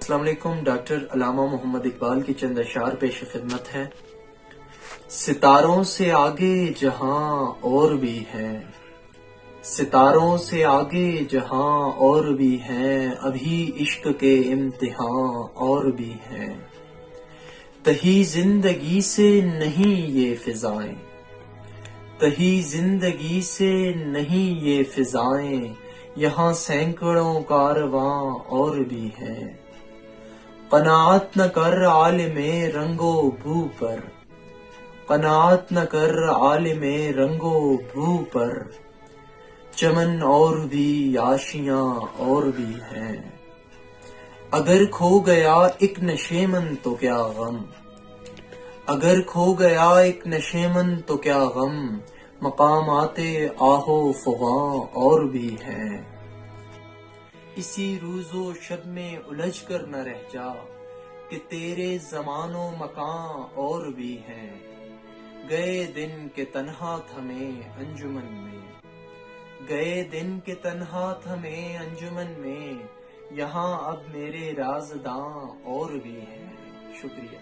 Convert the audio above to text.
السلام علیکم. ڈاکٹر علامہ محمد اقبال کی چند اشعار پیش خدمت ہے. ستاروں سے آگے جہاں اور بھی ہیں، ستاروں سے آگے جہاں اور بھی ہیں، ابھی عشق کے امتحان اور بھی ہیں. تہی زندگی سے نہیں یہ فضائیں، تہی زندگی سے نہیں یہ فضائیں، یہاں سینکڑوں کارواں اور بھی ہیں. قناعت نہ کر عالم رنگ و بو پر، قناعت نہ کر عالم رنگ و بو پر، چمن اور بھی آشیاں اور بھی ہیں. اگر کھو گیا ایک نشیمن تو کیا غم، اگر کھو گیا ایک نشیمن تو کیا غم، مقامات آہو فغاں اور بھی ہیں. اسی روز و شب میں الجھ کر نہ رہ جا کہ تیرے زمان و مکان اور بھی ہیں. گئے دن کے تنہا تھمے انجمن میں، گئے دن کے تنہا تھمے انجمن میں، یہاں اب میرے رازداں اور بھی ہیں. شکریہ.